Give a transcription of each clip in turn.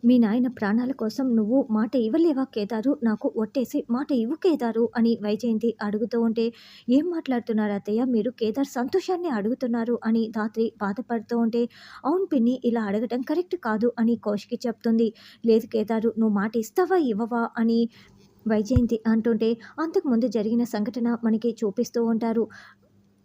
మీ నాయన ప్రాణాల కోసం నువ్వు మాట ఇవ్వలేవా కేదారు? నాకు ఒట్టేసి మాట ఇవ్వు కేదారు అని వైజయంతి అడుగుతూ ఉంటే, ఏం మాట్లాడుతున్నారు అత్తయ్య మీరు? కేదార్ సంతోషాన్ని అడుగుతున్నారు అని ధాత్రి బాధపడుతూ ఉంటే, అవును పిన్ని ఇలా అడగటం కరెక్ట్ కాదు అని కౌశికి చెప్తుంది. లేదు కేదారు నువ్వు మాట ఇస్తావా ఇవ్వవా అని వైజయంతి అంటుంటే, అంతకుముందు జరిగిన సంఘటన మనకి చూపిస్తూ ఉంటారు.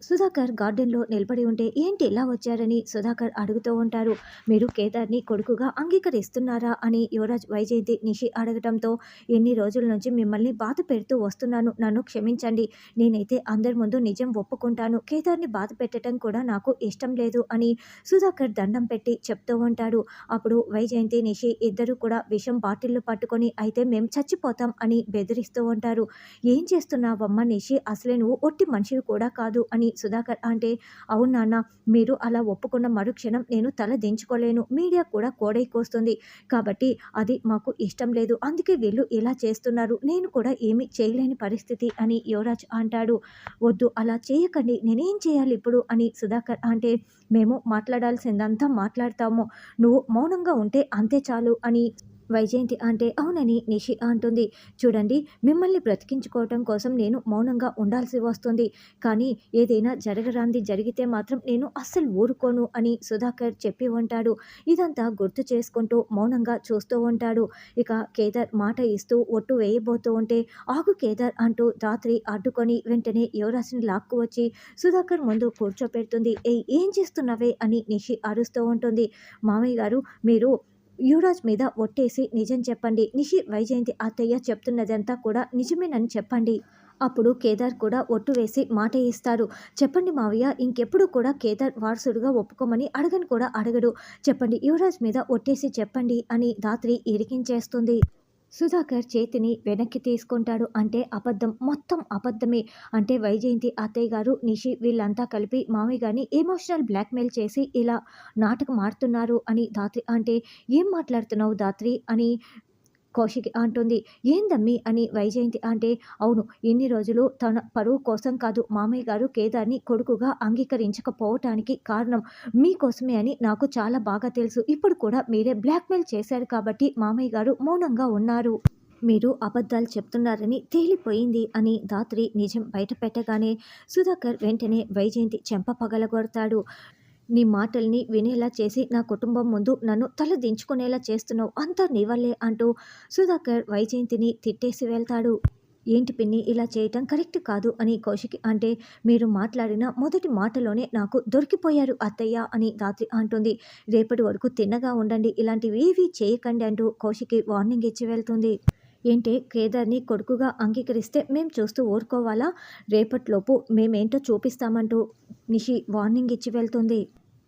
సుధాకర్ గార్డెన్‌లో నిలబడి ఉంటే, ఏంటి ఇలా వచ్చారని సుధాకర్ అడుగుతూ ఉంటారు. మీరు కేదార్‌ని కొడుకుగా అంగీకరిస్తున్నారా అని యువరాజ్ వైజయంతి నిషి అడగటంతో, ఎన్ని రోజుల నుంచి మిమ్మల్ని బాధ పెడుతూ వస్తున్నాను. నన్ను క్షమించండి. నేనైతే అందరి ముందు నిజం ఒప్పుకుంటాను. కేదార్‌ని బాధ పెట్టడం కూడా నాకు ఇష్టం లేదు అని సుధాకర్ దండం పెట్టి చెప్తూ ఉంటాడు. అప్పుడు వైజయంతి, నిషి ఇద్దరూ కూడా విషం బాటిల్‌లు పట్టుకొని అయితే మేము చచ్చిపోతాం అని బెదిరిస్తూ ఉంటారు. ఏం చేస్తున్నావమ్మా నిషి? అసలే నువ్వు ఒట్టి మనిషివి కూడా కాదు అని సుధాకర్ అంటే, అవును నాన్న మీరు అలా ఒప్పుకున్న మరుక్షణం నేను తల దించుకోలేను. మీడియా కూడా కోడై కోస్తుంది. కాబట్టి అది మాకు ఇష్టం లేదు. అందుకే వీళ్ళు ఇలా చేస్తున్నారు. నేను కూడా ఏమీ చేయలేని పరిస్థితి అని యువరాజ్ అంటాడు. వద్దు అలా చేయకండి. నేనేం చేయాలి ఇప్పుడు అని సుధాకర్ అంటే, మేము మాట్లాడాల్సిందంతా మాట్లాడతాము. నువ్వు మౌనంగా ఉంటే అంతే చాలు అని వైజయంతి అంటే, అవునని నిషి అంటుంది. చూడండి మిమ్మల్ని బ్రతికించుకోవటం కోసం నేను మౌనంగా ఉండాల్సి వస్తుంది. కానీ ఏదైనా జరగరాంది జరిగితే మాత్రం నేను అస్సలు ఊరుకోను అని సుధాకర్ చెప్పి ఉంటాడు. ఇదంతా గుర్తు చేసుకుంటూ మౌనంగా చూస్తూ ఉంటాడు. ఇక కేదార్ మాట ఇస్తూ ఒట్టు వేయబోతూ ఉంటే, ఆగు కేదార్ అంటూ ధాత్రి అడ్డుకొని వెంటనే యువరాజ్ని లాక్కు వచ్చి సుధాకర్ ముందు కూర్చోపెడుతుంది. ఏం చేస్తున్నావే అని నిషి అరుస్తూ ఉంటుంది. మామయ్య గారు మీరు యువరాజ్ మీద ఒట్టేసి నిజం చెప్పండి. నిషి వైజయంతి అత్తయ్య చెప్తున్నదంతా కూడా నిజమేనని చెప్పండి. అప్పుడు కేదార్ కూడా ఒట్టు వేసి మాట ఇస్తారు. చెప్పండి మావయ్య ఇంకెప్పుడు కూడా కేదార్ వారసుడుగా ఒప్పుకోమని అడగను కూడా అడగడు. చెప్పండి యువరాజ్ మీద ఒట్టేసి చెప్పండి అని ధాత్రి ఇరికించేస్తుంది. సుధాకర్ చేతిని వెనక్కి తీసుకుంటాడు. అంటే అబద్ధం, మొత్తం అబద్ధమే. అంటే వైజయంతి అత్తయ్య గారు, నిషి వీళ్ళంతా కలిపి మామయ్య గారిని ఎమోషనల్ బ్లాక్మెయిల్ చేసి ఇలా నాటకం ఆడుతున్నారు అని ధాత్రి అంటే, ఏం మాట్లాడుతున్నావు ధాత్రి అని కౌశికి అంటుంది. ఏందమ్మీ అని వైజయంతి అంటే, అవును ఇన్ని రోజులు తన పరువు కోసం కాదు మామయ్య గారు కేదార్ని కొడుకుగా అంగీకరించకపోవటానికి కారణం మీకోసమే అని నాకు చాలా బాగా తెలుసు. ఇప్పుడు కూడా మీరే బ్లాక్మెయిల్ చేశారు కాబట్టి మామయ్య గారు మౌనంగా ఉన్నారు. మీరు అబద్ధాలు చెప్తున్నారని తేలిపోయింది అని ధాత్రి నిజం బయట పెట్టగానే సుధాకర్ వెంటనే వైజయంతి చెంప పగలగొడతాడు. నీ మాటల్ని వినేలా చేసి నా కుటుంబం ముందు నన్ను తల దించుకునేలా చేస్తున్నావు. అంతా నీ వల్లే అంటూ సుధాకర్ వైజయంతిని తిట్టేసి వెళ్తాడు. ఏంటి పిన్ని ఇలా చేయటం కరెక్ట్ కాదు అని కౌశికి అంటే, మీరు మాట్లాడిన మొదటి మాటలోనే నాకు దొరికిపోయారు అత్తయ్య అని ధాత్రి అంటుంది. రేపటి వరకు తిన్నగా ఉండండి. ఇలాంటివి ఏవీ చేయకండి అంటూ కౌశికి వార్నింగ్ ఇచ్చి వెళ్తుంది. ఏంటే కేదార్ని కొడుకుగా అంగీకరిస్తే మేం చూస్తూ ఊరుకోవాలా? రేపటిలోపు మేమేంటో చూపిస్తామంటూ నిషి వార్నింగ్ ఇచ్చి వెళ్తుంది.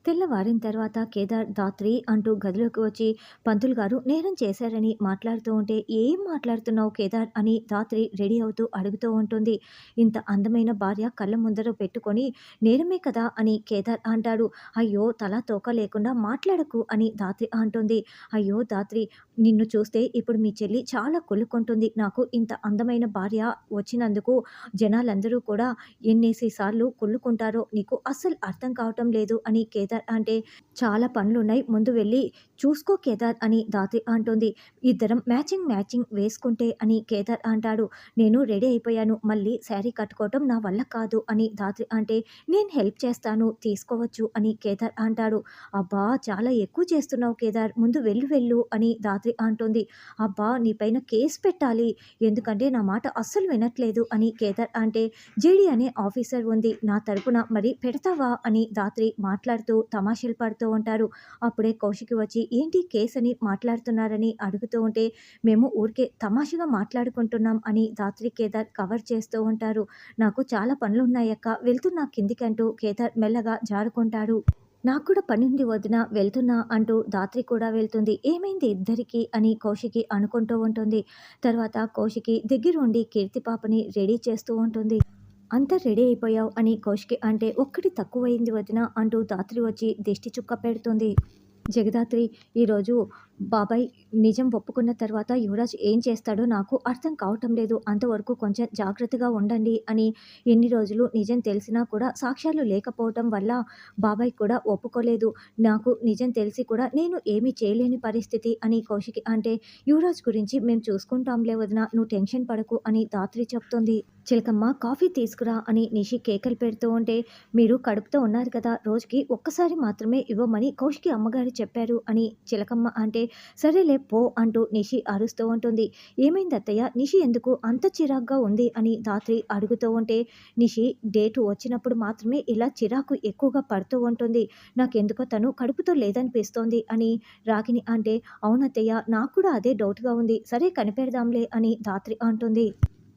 తెల్లవారిన తర్వాత కేదార్ ధాత్రి అంటూ గదిలోకి వచ్చి, పంతులు గారు నేరం చేశారని మాట్లాడుతూ ఉంటే, ఏం మాట్లాడుతున్నావు కేదార్ అని ధాత్రి రెడీ అవుతూ అడుగుతూ ఉంటుంది. ఇంత అందమైన భార్య కళ్ళ ముందర పెట్టుకొని నేరమే కదా అని కేదార్ అంటాడు. అయ్యో తల తోక లేకుండా మాట్లాడకు అని ధాత్రి అంటుంది. అయ్యో ధాత్రి నిన్ను చూస్తే ఇప్పుడు మీ చెల్లి చాలా కుళ్ళుకుంటుంది. నాకు ఇంత అందమైన భార్య వచ్చినందుకు జనాలందరూ కూడా ఎన్నేసి సార్లు కుళ్ళుకుంటారో నీకు అస్సలు అర్థం కావటం లేదు అని కేదార్ అంటే, చాలా పనులున్నాయి ముందు వెళ్ళి చూసుకో కేదార్ అని ధాత్రి అంటుంది. ఇద్దరం మ్యాచింగ్ వేసుకుంటే అని కేదార్ అంటాడు. నేను రెడీ అయిపోయాను. మళ్ళీ శారీ కట్టుకోవటం నా వల్ల కాదు అని ధాత్రి అంటే, నేను హెల్ప్ చేస్తాను తీసుకోవచ్చు అని కేదార్ అంటాడు. అబ్బా చాలా ఎక్కువ చేస్తున్నావు కేదార్ ముందు వెళ్ళు అని ధాత్రి అంటుంది. అబ్బా నీపైన కేసు పెట్టాలి. ఎందుకంటే నా మాట అస్సలు వినట్లేదు అని కేదార్ అంటే, జేడి అనే ఆఫీసర్ ఉంది నా తరపున మరి పెడతావా అని ధాత్రి మాట్లాడుతూ తమాషాలు పడుతూ ఉంటారు. అప్పుడే కౌశికి వచ్చి ఏంటి కేసు అని మాట్లాడుతున్నారని అడుగుతూ ఉంటే, మేము ఊరికే తమాషగా మాట్లాడుకుంటున్నాం అని ధాత్రి కేదార్ కవర్ చేస్తూ ఉంటారు. నాకు చాలా పనులున్నాయక్క వెళ్తున్నా కిందికంటూ కేదార్ మెల్లగా జారుకుంటాడు. నాకు కూడా పనుంది వదిన వెళ్తున్నా అంటూ ధాత్రి కూడా వెళ్తుంది. ఏమైంది ఇద్దరికి అని కౌశికి అనుకుంటూ ఉంటుంది. తర్వాత కౌశికి దగ్గరుండి కీర్తి పాపని రెడీ చేస్తూ ఉంటుంది. అంతా రెడీ అయిపోయావు అని కౌశికి అంటే, ఒక్కటి తక్కువైంది వదిన అంటూ ధాత్రి వచ్చి దిష్టి చుక్క పెడుతుంది. జగదాత్రి ఈరోజు బాబాయ్ నిజం ఒప్పుకున్న తర్వాత యువరాజ్ ఏం చేస్తాడో నాకు అర్థం కావటం లేదు. అంతవరకు కొంచెం జాగ్రత్తగా ఉండండి అని ఎన్ని రోజులు నిజం తెలిసినా కూడా సాక్ష్యాలు లేకపోవటం వల్ల బాబాయ్ కూడా ఒప్పుకోలేదు. నాకు నిజం తెలిసి కూడా నేను ఏమీ చేయలేని పరిస్థితి అని కౌశికి అంటే, యువరాజ్ గురించి మేము చూసుకుంటాంలే వదిన, నువ్వు టెన్షన్ పడకు అని ధాత్రి చెప్తుంది. చిలకమ్మ కాఫీ తీసుకురా అని నిషి కేకలు పెడుతూ ఉంటే, మీరు కడుపుతో ఉన్నారు కదా, రోజుకి ఒక్కసారి మాత్రమే ఇవ్వమని కౌశికి అమ్మగారు చెప్పారు అని చిలకమ్మ అంటే, సరేలే పో అంటూ నిషి అరుస్తూ ఉంటుంది. ఏమైంది అత్తయ్య, నిషి ఎందుకు అంత చిరాగ్గా ఉంది అని ధాత్రి అడుగుతూ ఉంటే, నిషి డేటు వచ్చినప్పుడు మాత్రమే ఇలా చిరాకు ఎక్కువగా పడుతూ ఉంటుంది. నాకెందుకో తను కడుపుతో లేదనిపిస్తోంది అని రాగిని అంటే, అవునత్తయ్య నాకు కూడా అదే డౌట్గా ఉంది, సరే కనిపెడదాంలే అని ధాత్రి అంటుంది.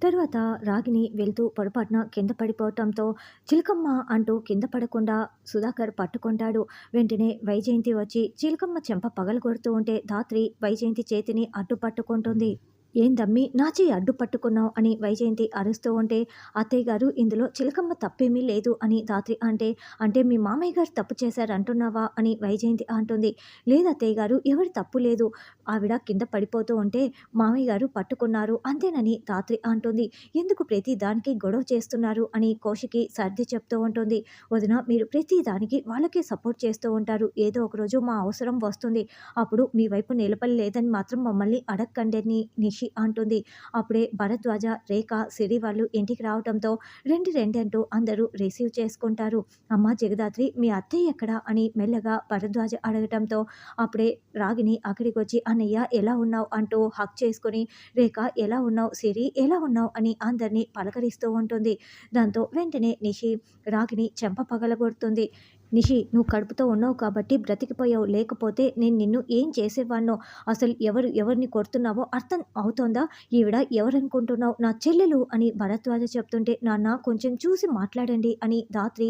తర్వాత రాగిని వెళ్తూ పొరపాటున కింద పడిపోవటంతో చిలకమ్మ అంటూ కింద పడకుండా సుధాకర్ పట్టుకుంటాడు. వెంటనే వైజయంతి వచ్చి చిలకమ్మ చెంప పగలగొడుతూ ఉంటే ధాత్రి వైజయంతి చేతిని అడ్డు పట్టుకుంటుంది. ఏందమ్మీ నా చెయ్యి అడ్డు పట్టుకున్నావు అని వైజయంతి అరుస్తూ ఉంటే, అత్తయ్య గారు ఇందులో చిలకమ్మ తప్పేమీ లేదు అని ధాత్రి అంటే, అంటే మీ మామయ్య గారు తప్పు చేశారంటున్నావా అని వైజయంతి అంటుంది. లేదు అత్తయ్య గారు, ఎవరి తప్పు లేదు, ఆవిడ కింద పడిపోతూ ఉంటే మామయ్య గారు పట్టుకున్నారు అంతేనని ధాత్రి అంటుంది. ఎందుకు ప్రతి దానికి గొడవ చేస్తున్నారు అని కౌశికి సర్ది చెప్తూ ఉంటుంది. వదిన, మీరు ప్రతి దానికి వాళ్ళకే సపోర్ట్ చేస్తూ ఉంటారు, ఏదో ఒకరోజు మా అవసరం వస్తుంది, అప్పుడు మీ వైపు నిలబడలేదని మాత్రం మమ్మల్ని అడగకండి అని నిషి అంటుంది. అప్పుడే భరద్వాజ, రేఖ, సిరి వాళ్ళు ఇంటికి రావడంతో రండి రండి అంటూ అందరూ రిసీవ్ చేసుకుంటారు. అమ్మ జగదాత్రి, మీ అత్తయ్య ఎక్కడా అని మెల్లగా భరద్వాజ అడగటంతో అప్పుడే రాగిని అక్కడికి వచ్చి, అన్నయ్య ఎలా ఉన్నావు అంటూ హక్ చేసుకుని, రేఖ ఎలా ఉన్నావు, సిరి ఎలా ఉన్నావు అని అందరినీ పలకరిస్తూ ఉంటుంది. దాంతో వెంటనే నిషి రాగిని చెంప పగలగొడుతుంది. నిషి, నువ్వు కడుపుతో ఉన్నావు కాబట్టి బ్రతికిపోయావు, లేకపోతే నేను నిన్ను ఏం చేసేవాణ్ణో, అసలు ఎవరిని కొడుతున్నావో అర్థం అవుతోందా, ఈవిడ ఎవరనుకుంటున్నావు, నా చెల్లెలు అని భరద్వాజ చెప్తుంటే, నాన్న కొంచెం చూసి మాట్లాడండి అని ధాత్రి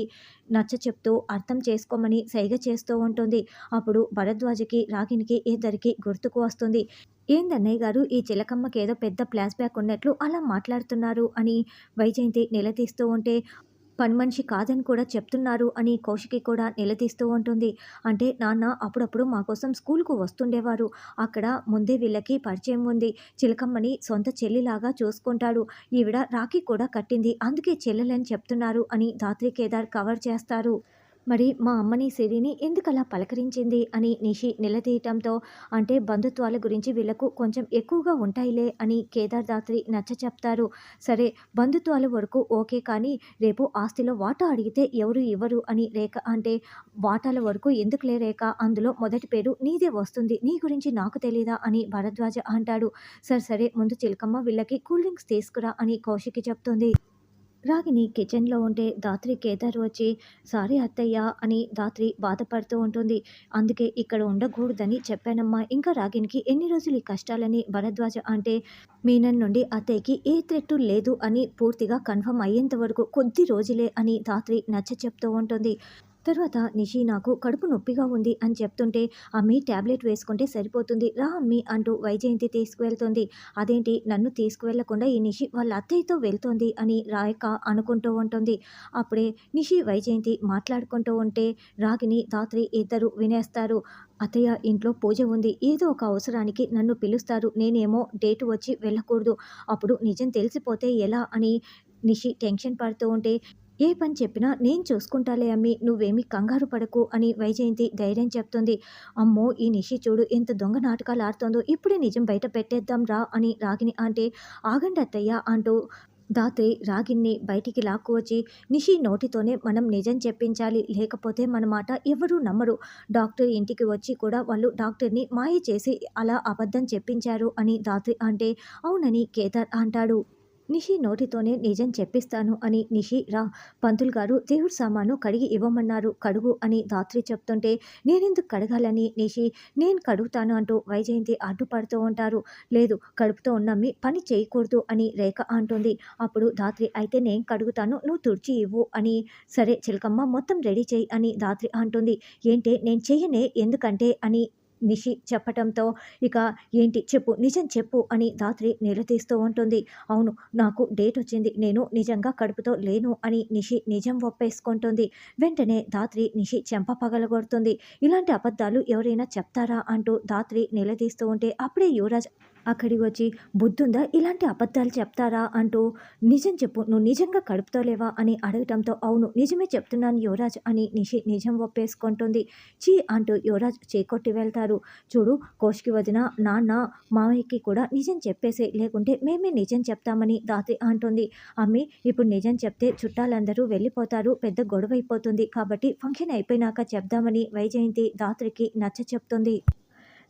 నచ్చ చెప్తూ అర్థం చేసుకోమని సైగ చేస్తూ ఉంటుంది. అప్పుడు భరద్వాజకి రాగినికి ఇద్దరికి గుర్తుకు వస్తుంది. ఏందన్నయ్య గారు, ఈ చిలకమ్మకి ఏదో పెద్ద ఫ్లాష్ బ్యాక్ ఉన్నట్లు అలా మాట్లాడుతున్నారు అని వైజయంతి నిలదీస్తూ ఉంటే, పని మనిషి కాదని కూడా చెప్తున్నారు అని కౌశికి కూడా నిలదీస్తూ ఉంటుంది. అంటే నాన్న అప్పుడప్పుడు మా కోసం స్కూల్కు వస్తుండేవారు, అక్కడ ముందే వీళ్ళకి పరిచయం ఉంది, చిలకమ్మని సొంత చెల్లిలాగా చూసుకుంటాడు, ఈవిడ రాఖీ కూడా కట్టింది, అందుకే చెల్లెలని చెప్తున్నారు అని ధాత్రి కేదార్ కవర్ చేస్తారు. మరి మా అమ్మని సిరిని ఎందుకలా పలకరించింది అని నిషి నిలదీయటంతో, అంటే బంధుత్వాల గురించి వీళ్ళకు కొంచెం ఎక్కువగా ఉంటాయిలే అని కేదార్ దాత్రి నచ్చ చెప్తారు. సరే బంధుత్వాల వరకు ఓకే, కానీ రేపు ఆస్తిలో వాటా అడిగితే ఎవరు ఇవ్వరు అని రేఖ అంటే, వాటాల వరకు ఎందుకులే రేఖ, అందులో మొదటి పేరు నీదే వస్తుంది, నీ గురించి నాకు తెలీదా అని భరద్వాజ అంటాడు. సరే సరే ముందు చిలకమ్మ వీళ్ళకి కూల్ డ్రింక్స్ తీసుకురా అని కౌశికి చెప్తుంది. రాగిని కిచెన్లో ఉంటే ధాత్రి కేదార్ వచ్చి, సారీ అత్తయ్య అని ధాత్రి బాధపడుతూ ఉంటుంది. అందుకే ఇక్కడ ఉండకూడదని చెప్పానమ్మా, ఇంకా రాగినికి ఎన్ని రోజులు ఈ కష్టాలని భరద్వాజ అంటే, మీనన్ నుండి అత్తయ్యకి ఏ థ్రెట్ లేదు అని పూర్తిగా కన్ఫర్మ్ అయ్యేంత వరకు కొద్ది రోజులే అని ధాత్రి నచ్చ చెప్తూ ఉంటుంది. తర్వాత నిషి నాకు కడుపు నొప్పిగా ఉంది అని చెప్తుంటే, అమ్మి ట్యాబ్లెట్ వేసుకుంటే సరిపోతుంది రా అమ్మి అంటూ వైజయంతి తీసుకువెళ్తుంది. అదేంటి నన్ను తీసుకువెళ్లకుండా ఈ నిషి వాళ్ళ అత్తయ్యతో వెళ్తోంది అని రాయక అనుకుంటూ ఉంటుంది. అప్పుడే నిషి వైజయంతి మాట్లాడుకుంటూ ఉంటే రాగిని ధాత్రి ఇద్దరు వినేస్తారు. అత్తయ్య ఇంట్లో పూజ ఉంది, ఏదో ఒక అవసరానికి నన్ను పిలుస్తారు, నేనేమో డేటు వచ్చి వెళ్ళకూడదు, అప్పుడు నిజం తెలిసిపోతే ఎలా అని నిషి టెన్షన్ పడుతూ ఉంటే, ఏ పని చెప్పినా నేను చూసుకుంటాలే అమ్మి, నువ్వేమీ కంగారు పడకు అని వైజయంతి ధైర్యం చెప్తుంది. అమ్మో ఈ నిషి చూడు ఎంత దొంగ నాటకాలు ఆడుతోందో, ఇప్పుడే నిజం బయట పెట్టేద్దాం రా అని రాగిని అంటే, ఆగండి అత్తయ్య అంటూ ధాత్రి రాగిన్ని బయటికి లాక్కువచ్చి, నిషి నోటితోనే మనం నిజం చెప్పించాలి, లేకపోతే మన మాట ఎవరూ నమ్మరు, డాక్టర్ ఇంటికి వచ్చి కూడా వాళ్ళు డాక్టర్ని మాయ చేసి అలా అబద్ధం చెప్పించారు అని ధాత్రి అంటే, అవునని కేదార్ అంటాడు. నిషి నోటితోనే నిజం చెప్పిస్తాను అని నిషి రా, పంతులు గారు దేవుడి సామాను కడిగి ఇవ్వమన్నారు, కడుగు అని ధాత్రి చెప్తుంటే, నేనెందుకు కడగాలని నిషి, నేను కడుగుతాను అంటూ వైజయంతి అడ్డుపడుతూ ఉంటారు. లేదు కడుపుతో ఉన్నమ్మి పని చేయకూడదు అని రేఖ అంటుంది. అప్పుడు ధాత్రి అయితే నేను కడుగుతాను, నువ్వు తుడిచి ఇవ్వు అని, సరే చిలకమ్మ మొత్తం రెడీ చేయి అని ధాత్రి అంటుంది. ఏంటే నేను చెయ్యనే, ఎందుకంటే అని నిషి చెప్పటంతో ఇక ఏంటి చెప్పు నిజం చెప్పు అని ధాత్రి నిలదీస్తూ ఉంటుంది. అవును నాకు డేట్ వచ్చింది, నేను నిజంగా కడుపుతో లేను అని నిషి నిజం ఒప్పేసుకుంటుంది. వెంటనే ధాత్రి నిషి చెంప పగలగొడుతుంది. ఇలాంటి అబద్ధాలు ఎవరైనా చెప్తారా అంటూ ధాత్రి నిలదీస్తూ ఉంటే అప్పుడే యువరాజ్ అక్కడికి వచ్చి బుద్ధుందా ఇలాంటి అబద్ధాలు చెప్తారా అంటూ నిజం చెప్పు నువ్వు నిజంగా కడుపుతో లేవా అని అడగటంతో అవును నిజమే చెప్తున్నాను యువరాజ్ అని నిషి నిజం ఒప్పేసుకుంటుంది. చీ అంటూ యువరాజ్ చీకొట్టి వెళ్తారు. చూడు కోష్కి వదిన నాన్న మామయ్యకి కూడా నిజం చెప్పేసే లేకుంటే మేమే నిజం చెప్తామని ధాత్రి అంటుంది. అమ్మి ఇప్పుడు నిజం చెప్తే చుట్టాలందరూ వెళ్ళిపోతారు, పెద్ద గొడవ అయిపోతుంది, కాబట్టి ఫంక్షన్ అయిపోయినాక చెప్దామని వైజయంతి ధాత్రికి నచ్చ చెప్తుంది.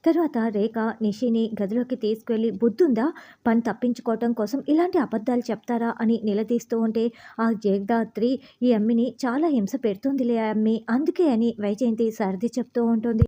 తర్వాత రేఖ నిషిని గదిలోకి తీసుకువెళ్ళి బుద్ధుందా పని తప్పించుకోవటం కోసం ఇలాంటి అబద్ధాలు చెప్తారా అని నిలదీస్తూ ఉంటే ఆ జగదాత్రి ఈ అమ్మిని చాలా హింస పెడుతుందిలే అమ్మి అందుకే అని వైజయంతి సర్ది చెప్తూ ఉంటుంది.